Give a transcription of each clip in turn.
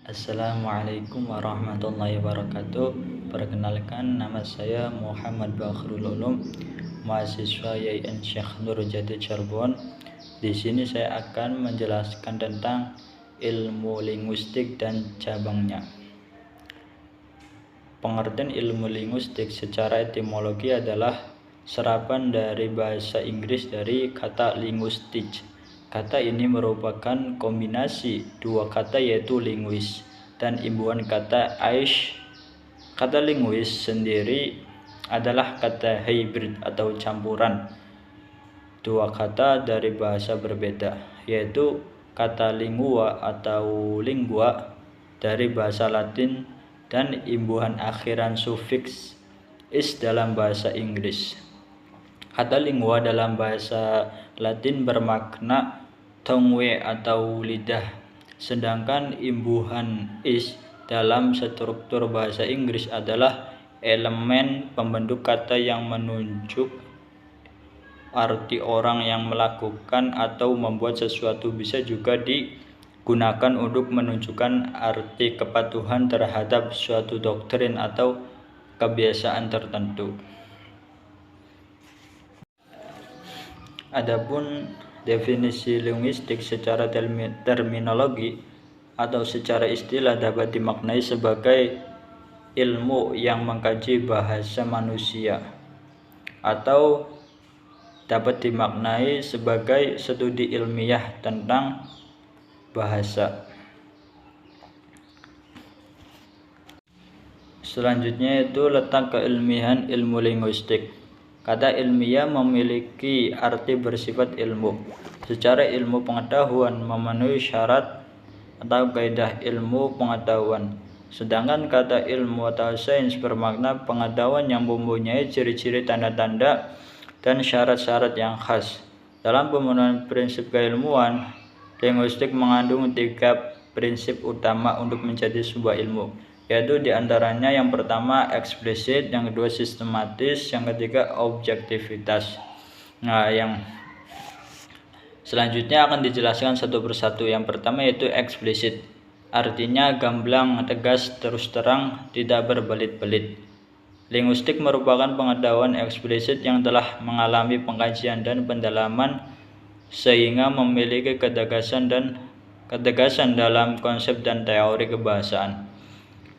Assalamualaikum warahmatullahi wabarakatuh. Perkenalkan, nama saya Muhammad Bakhrul Ulum, mahasiswa YIN Syekh Nurjati Cirebon. Di sini saya akan menjelaskan tentang ilmu linguistik dan cabangnya. Pengertian ilmu linguistik secara etimologi adalah serapan dari bahasa Inggris dari kata linguistic. Kata ini merupakan kombinasi dua kata yaitu linguis dan imbuhan kata aish. Kata linguis sendiri adalah kata hybrid atau campuran dua kata dari bahasa berbeda, yaitu kata lingua atau lingua dari bahasa Latin dan imbuhan akhiran sufiks is dalam bahasa Inggris. Kata lingua dalam bahasa Latin bermakna tongue atau lidah, sedangkan imbuhan is dalam struktur bahasa Inggris adalah elemen pembentuk kata yang menunjuk arti orang yang melakukan atau membuat sesuatu. Bisa juga digunakan untuk menunjukkan arti kepatuhan terhadap suatu doktrin atau kebiasaan tertentu. Adapun definisi linguistik secara terminologi atau secara istilah dapat dimaknai sebagai ilmu yang mengkaji bahasa manusia, atau dapat dimaknai sebagai studi ilmiah tentang bahasa. Selanjutnya itu letak keilmiahan ilmu linguistik. Kata ilmiah memiliki arti bersifat ilmu. Secara ilmu pengetahuan memenuhi syarat atau kaidah ilmu pengetahuan. Sedangkan kata ilmu atau sains bermakna pengetahuan yang mempunyai ciri-ciri, tanda-tanda, dan syarat-syarat yang khas. Dalam pemenuhan prinsip keilmuan, linguistik mengandung 3 prinsip utama untuk menjadi sebuah ilmu, yaitu diantaranya yang pertama eksplisit, yang kedua sistematis, yang ketiga objektivitas. Yang selanjutnya akan dijelaskan satu persatu. Yang pertama yaitu eksplisit, artinya gamblang, tegas, terus terang, tidak berbelit-belit. Linguistik merupakan pengetahuan eksplisit yang telah mengalami pengkajian dan pendalaman sehingga memiliki ketegasan dalam konsep dan teori kebahasaan.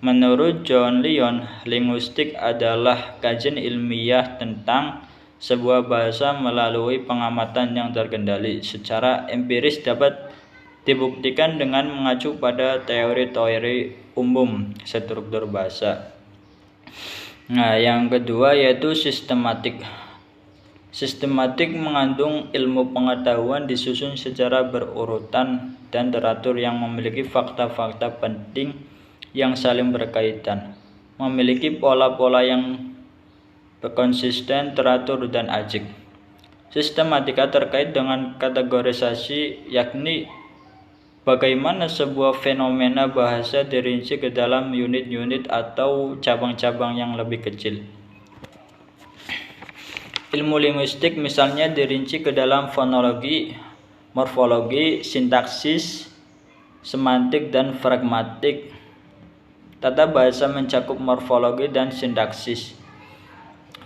Menurut John Lyon, linguistik adalah kajian ilmiah tentang sebuah bahasa melalui pengamatan yang terkendali. Secara empiris dapat dibuktikan dengan mengacu pada teori-teori umum struktur bahasa. Yang kedua yaitu sistematik. Sistematik mengandung ilmu pengetahuan disusun secara berurutan dan teratur yang memiliki fakta-fakta penting yang saling berkaitan, memiliki pola-pola yang konsisten, teratur, dan ajik. Sistematika terkait dengan kategorisasi, yakni bagaimana sebuah fenomena bahasa dirinci ke dalam unit-unit atau cabang-cabang yang lebih kecil. Ilmu linguistik misalnya dirinci ke dalam fonologi, morfologi, sintaksis, semantik, dan pragmatik. Tata bahasa mencakup morfologi dan sintaksis.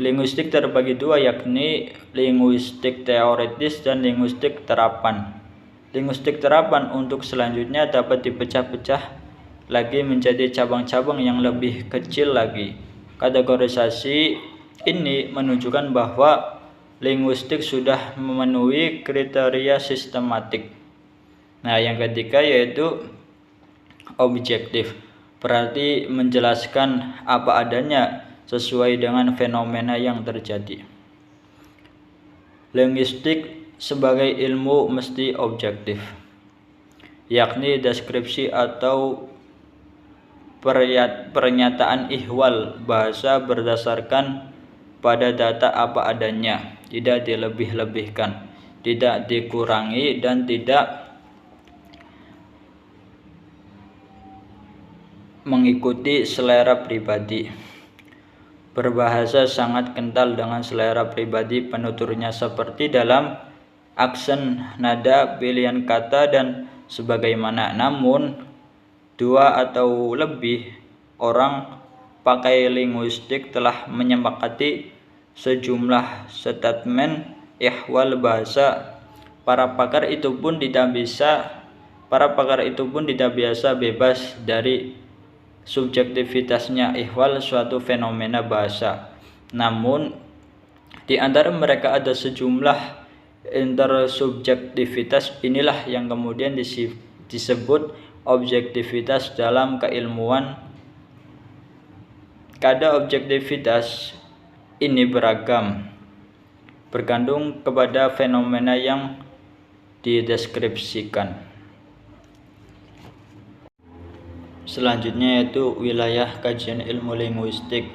Linguistik terbagi dua, yakni linguistik teoritis dan linguistik terapan. Linguistik terapan untuk selanjutnya dapat dipecah-pecah lagi menjadi cabang-cabang yang lebih kecil lagi. Kategorisasi ini menunjukkan bahwa linguistik sudah memenuhi kriteria sistematik. Yang ketiga yaitu objektif, berarti menjelaskan apa adanya sesuai dengan fenomena yang terjadi. Linguistik sebagai ilmu mesti objektif, yakni deskripsi atau pernyataan ihwal bahasa berdasarkan pada data apa adanya, tidak dilebih-lebihkan, tidak dikurangi, dan tidak mengikuti selera pribadi. Berbahasa sangat kental dengan selera pribadi penuturnya, seperti dalam aksen, nada, pilihan kata, dan sebagaimana. Namun dua atau lebih orang pakai linguistik telah menyepakati sejumlah statement ihwal bahasa. Para pakar itu pun tidak biasa bebas dari subjektivitasnya ihwal suatu fenomena bahasa. Namun di antara mereka ada sejumlah intersubjektivitas, inilah yang kemudian disebut objektivitas dalam keilmuan. Kadar objektivitas ini beragam, bergantung kepada fenomena yang dideskripsikan. Selanjutnya yaitu wilayah kajian ilmu linguistik.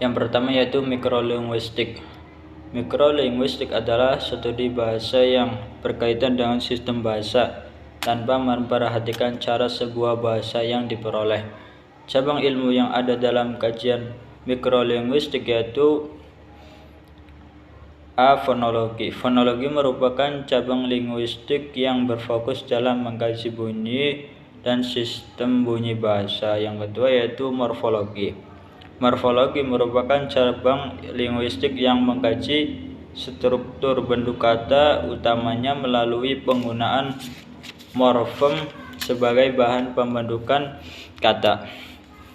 Yang pertama yaitu mikrolinguistik. Mikrolinguistik adalah studi bahasa yang berkaitan dengan sistem bahasa tanpa memperhatikan cara sebuah bahasa yang diperoleh. Cabang ilmu yang ada dalam kajian mikrolinguistik yaitu A. Fonologi. Fonologi merupakan cabang linguistik yang berfokus dalam mengkaji bunyi dan sistem bunyi bahasa. Yang kedua yaitu morfologi. Morfologi merupakan cabang linguistik yang mengkaji struktur bentuk kata, utamanya melalui penggunaan morfem sebagai bahan pembentukan kata.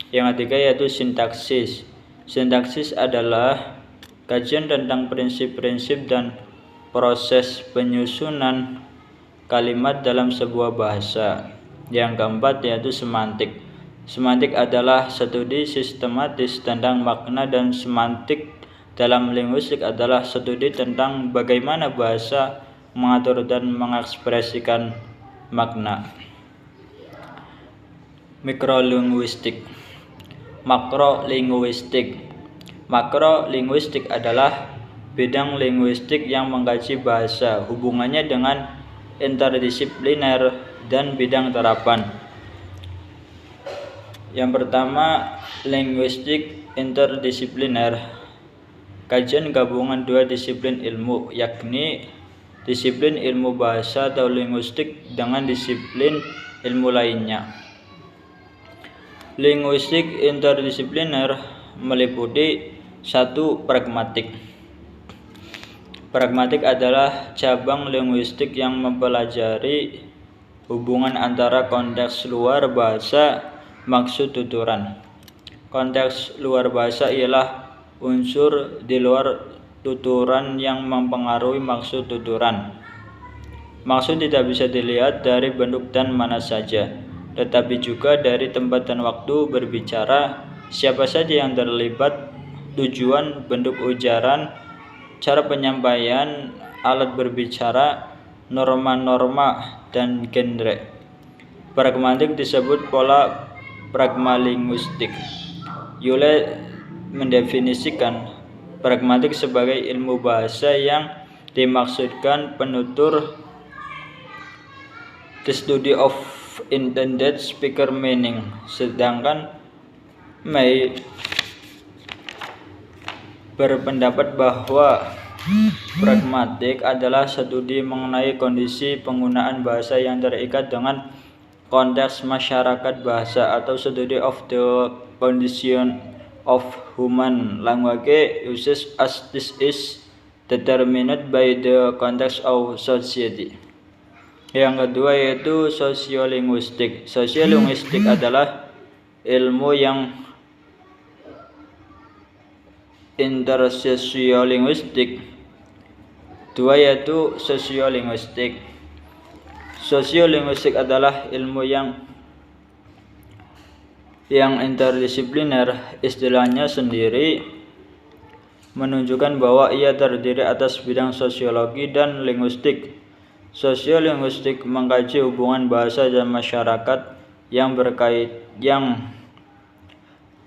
Yang ketiga yaitu sintaksis. Sintaksis adalah kajian tentang prinsip-prinsip dan proses penyusunan kalimat dalam sebuah bahasa. Yang keempat yaitu semantik. Semantik adalah studi sistematis tentang makna, dan semantik dalam linguistik adalah studi tentang bagaimana bahasa mengatur dan mengekspresikan makna. Mikrolinguistik. Makrolinguistik. Makrolinguistik adalah bidang linguistik yang mengkaji bahasa, hubungannya dengan interdisipliner dan bidang terapan. Yang pertama, linguistik interdisipliner. Kajian gabungan dua disiplin ilmu, yakni disiplin ilmu bahasa atau linguistik dengan disiplin ilmu lainnya. Linguistik interdisipliner meliputi 1. Pragmatik. Pragmatik adalah cabang linguistik yang mempelajari hubungan antara konteks luar bahasa, maksud tuturan. Konteks luar bahasa ialah unsur di luar tuturan yang mempengaruhi maksud tuturan. Maksud tidak bisa dilihat dari bentuk dan mana saja, tetapi juga dari tempat dan waktu berbicara, siapa saja yang terlibat, tujuan, bentuk ujaran, cara penyampaian, alat berbicara, norma-norma, dan genre. Pragmatik disebut pola pragmalinguistik. Yule mendefinisikan pragmatik sebagai ilmu bahasa yang dimaksudkan penutur the study of intended speaker meaning, sedangkan May berpendapat bahwa pragmatik adalah studi mengenai kondisi penggunaan bahasa yang terikat dengan konteks masyarakat bahasa, atau study of the condition of human language usage as this is determined by the context of society. Yang kedua yaitu sosiolinguistik. Sosiolinguistik adalah ilmu yang intersosiolinguistik. Dua yaitu sosiolinguistik. Sosiolinguistik adalah ilmu yang interdisipliner. Istilahnya sendiri menunjukkan bahwa ia terdiri atas bidang sosiologi dan linguistik. Sosiolinguistik mengkaji hubungan bahasa dan masyarakat yang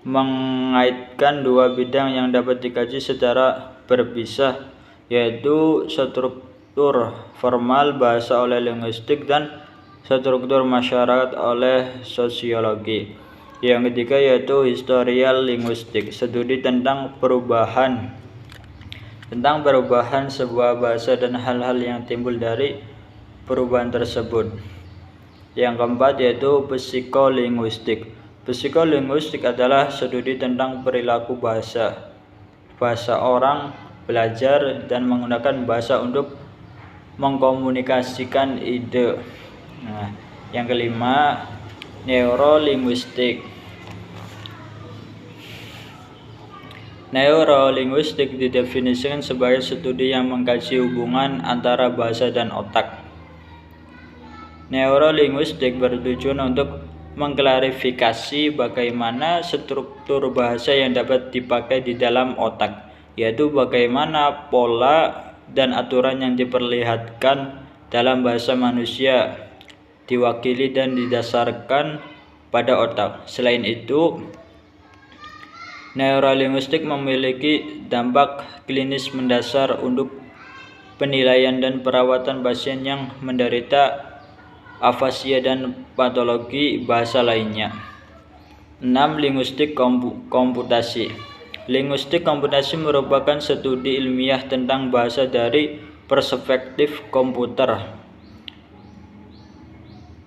mengaitkan dua bidang yang dapat dikaji secara berpisah, yaitu struktur formal bahasa oleh linguistik dan struktur masyarakat oleh sosiologi. Yang ketiga yaitu historial linguistik, studi tentang perubahan sebuah bahasa dan hal-hal yang timbul dari perubahan tersebut. Yang keempat yaitu psikolinguistik. Psikolinguistik adalah studi tentang perilaku bahasa. Bahasa orang belajar dan menggunakan bahasa untuk mengkomunikasikan ide. Nah, yang kelima, neurolinguistik. Neurolinguistik didefinisikan sebagai studi yang mengkaji hubungan antara bahasa dan otak. Neurolinguistik bertujuan untuk mengklarifikasi bagaimana struktur bahasa yang dapat dipakai di dalam otak, yaitu bagaimana pola dan aturan yang diperlihatkan dalam bahasa manusia diwakili dan didasarkan pada otak. Selain itu, neurolinguistik memiliki dampak klinis mendasar untuk penilaian dan perawatan pasien yang menderita afasia dan patologi bahasa lainnya. 6. Linguistik komputasi. Linguistik komputasi merupakan studi ilmiah tentang bahasa dari perspektif komputer.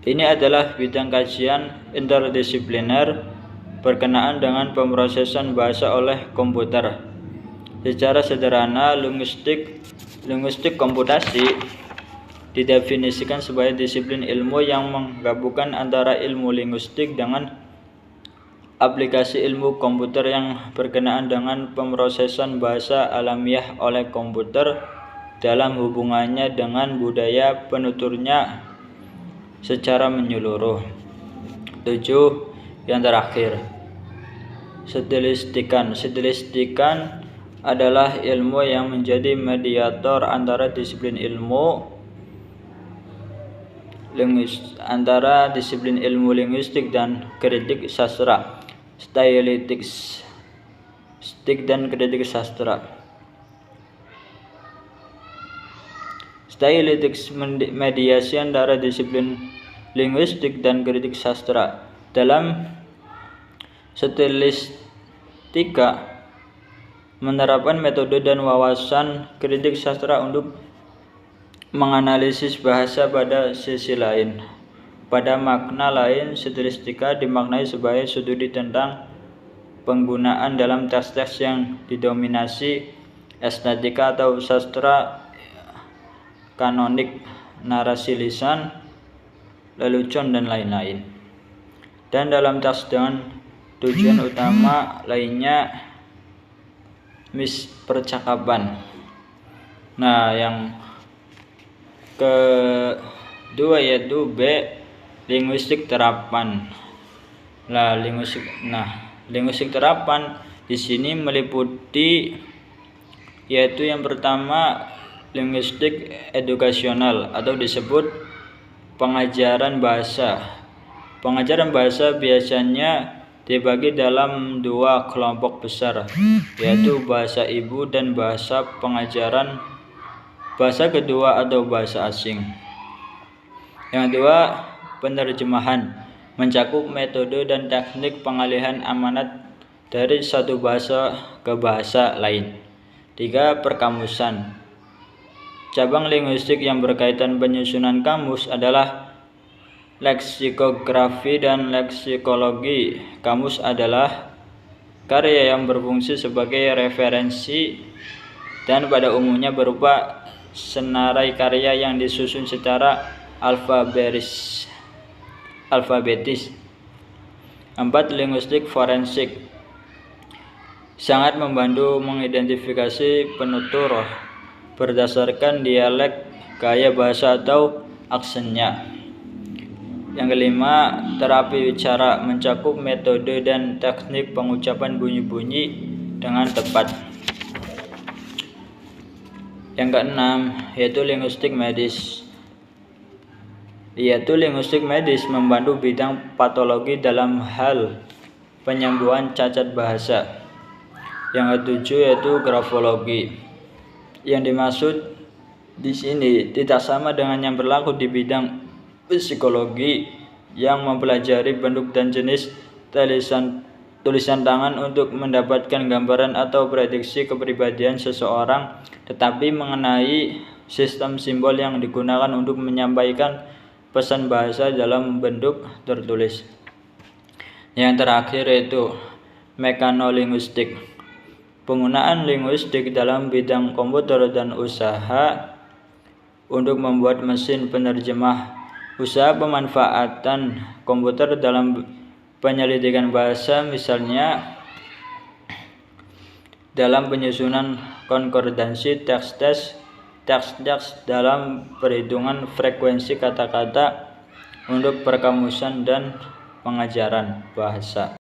Ini adalah bidang kajian interdisipliner berkenaan dengan pemrosesan bahasa oleh komputer. Secara sederhana, linguistik komputasi didefinisikan sebagai disiplin ilmu yang menggabungkan antara ilmu linguistik dengan aplikasi ilmu komputer yang berkenaan dengan pemrosesan bahasa alamiah oleh komputer dalam hubungannya dengan budaya penuturnya secara menyeluruh. 7. Yang terakhir, stilistikan. Stilistikan adalah ilmu yang menjadi mediator antara disiplin ilmu linguistik dan kritik sastra, stylistik dan kritik sastra. Stylistik mediasi antara disiplin linguistik dan kritik sastra. Dalam stilistika menerapkan metode dan wawasan kritik sastra untuk menganalisis bahasa. Pada sisi lain, pada makna lain, stilistika dimaknai sebagai studi tentang penggunaan dalam teks-teks yang didominasi estetika atau sastra kanonik, narasi lisan, lelucon, dan lain-lain. Dan dalam teks dengan tujuan utama lainnya percakapan. Nah, yang kedua yaitu B, linguistik terapan. Linguistik terapan di sini meliputi yaitu yang pertama, linguistik edukasional atau disebut pengajaran bahasa. Pengajaran bahasa biasanya dibagi dalam dua kelompok besar, yaitu bahasa ibu dan bahasa pengajaran bahasa kedua atau bahasa asing. Yang kedua, penerjemahan, mencakup metode dan teknik pengalihan amanat dari satu bahasa ke bahasa lain. 3. Perkamusan. Cabang linguistik yang berkaitan penyusunan kamus adalah leksikografi dan leksikologi. Kamus adalah karya yang berfungsi sebagai referensi dan pada umumnya berupa senarai karya yang disusun secara alfabetis. 4. Linguistik forensik, sangat membantu mengidentifikasi penutur berdasarkan dialek, gaya bahasa atau aksennya. Yang kelima, terapi bicara, mencakup metode dan teknik pengucapan bunyi-bunyi dengan tepat. Yang keenam, yaitu linguistik medis. Linguistik medis membantu bidang patologi dalam hal penyembuhan cacat bahasa. Yang ketujuh yaitu grafologi. Yang dimaksud di sini tidak sama dengan yang berlaku di bidang psikologi yang mempelajari bentuk dan jenis tulisan tangan untuk mendapatkan gambaran atau prediksi kepribadian seseorang, tetapi mengenai sistem simbol yang digunakan untuk menyampaikan pesan bahasa dalam bentuk tertulis. Yang terakhir yaitu mekanolinguistik. Penggunaan linguistik dalam bidang komputer dan usaha untuk membuat mesin penerjemah. Usaha pemanfaatan komputer dalam penyelidikan bahasa, misalnya dalam penyusunan konkordansi teks dalam perhitungan frekuensi kata-kata untuk perkamusan dan pengajaran bahasa.